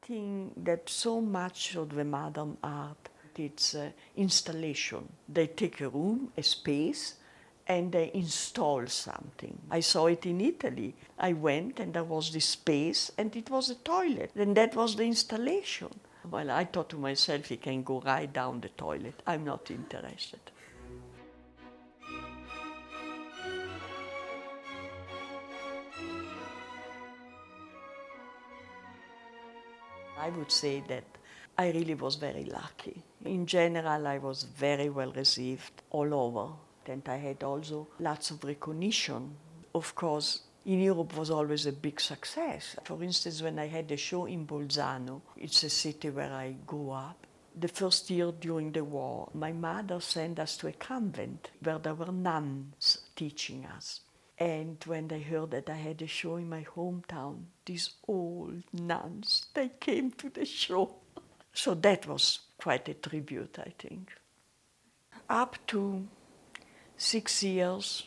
think that so much of the modern art, it's installation. They take a room, a space, and they install something. I saw it in Italy. I went and there was this space and it was a toilet. And that was the installation. Well, I thought to myself, he can go right down the toilet. I'm not interested. I would say that I really was very lucky. In general, I was very well received all over. And I had also lots of recognition. Of course, in Europe was always a big success. For instance, when I had a show in Bolzano, it's a city where I grew up. The first year during the war, my mother sent us to a convent where there were nuns teaching us. And when they heard that I had a show in my hometown, these old nuns, they came to the show. So that was quite a tribute, I think. Up to 6 years,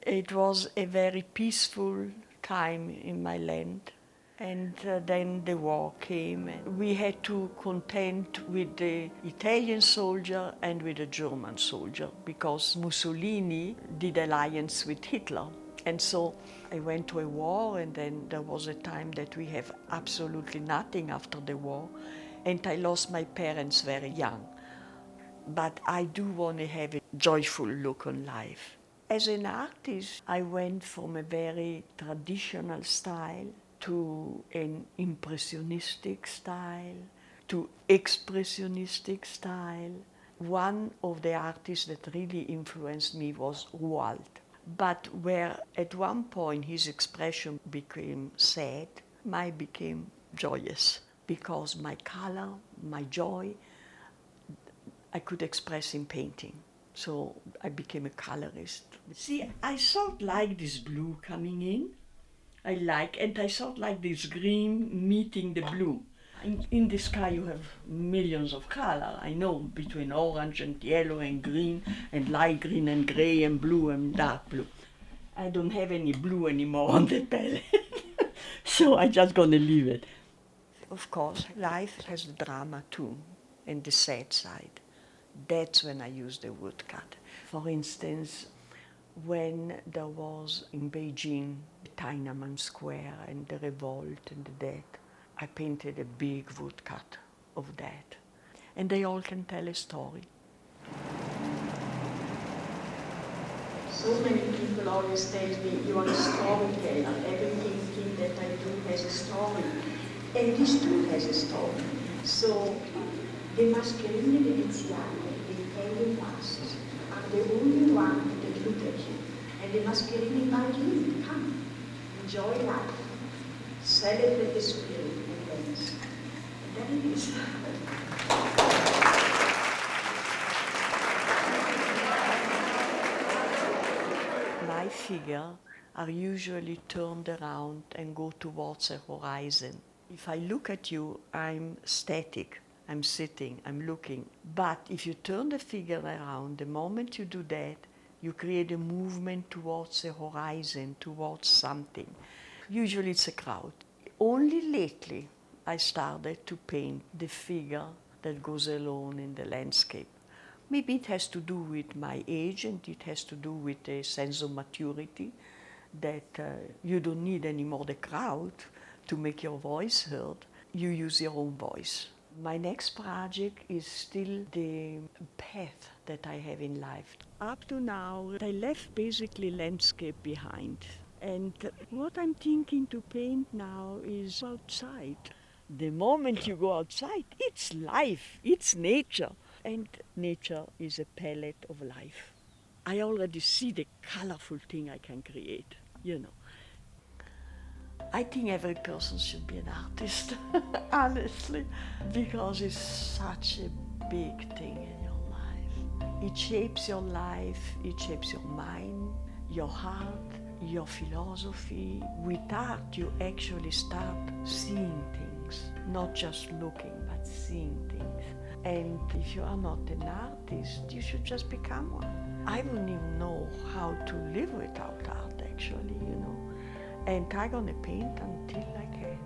it was a very peaceful time in my land. And then the war came. And we had to contend with the Italian soldier and with the German soldier because Mussolini did alliance with Hitler. And so I went to a war, and then there was a time that we have absolutely nothing after the war. And I lost my parents very young. But I do want to have a joyful look on life. As an artist, I went from a very traditional style to an impressionistic style, to expressionistic style. One of the artists that really influenced me was Rouault. But where at one point his expression became sad, mine became joyous, because my color, my joy, I could express in painting. So I became a colorist. See, I sort like this blue coming in. And I sort like this green meeting the blue. In the sky you have millions of color, I know, between orange and yellow and green and light green and gray and blue and dark blue. I don't have any blue anymore on the palette, so I'm just gonna leave it. Of course, life has the drama too, and the sad side. That's when I use the woodcut. For instance, when there was in Beijing Tiananmen Square and the revolt and that, I painted a big woodcut of that. And they all can tell a story. So many people always tell me, you are a storyteller. Everything that I do has a story. And this too has a story. So the mascherine veneziane, the Italian masks, are the only one that look at you. And the mascherine invite you, come, enjoy life, celebrate the spirit and dance. And there it is. My figures are usually turned around and go towards a horizon. If I look at you, I'm static. I'm sitting, I'm looking. But if you turn the figure around, the moment you do that, you create a movement towards a horizon, towards something. Usually it's a crowd. Only lately I started to paint the figure that goes alone in the landscape. Maybe it has to do with my age, and it has to do with a sense of maturity, that you don't need anymore the crowd to make your voice heard. You use your own voice. My next project is still the path that I have in life. Up to now, I left basically landscape behind. And what I'm thinking to paint now is outside. The moment you go outside, it's life, it's nature. And nature is a palette of life. I already see the colorful thing I can create, you know. I think every person should be an artist, honestly, because it's such a big thing in your life. It shapes your life, it shapes your mind, your heart, your philosophy. With art, you actually start seeing things, not just looking, but seeing things. And if you are not an artist, you should just become one. I wouldn't even know how to live without art, actually, you know. And I'm gonna paint until I can.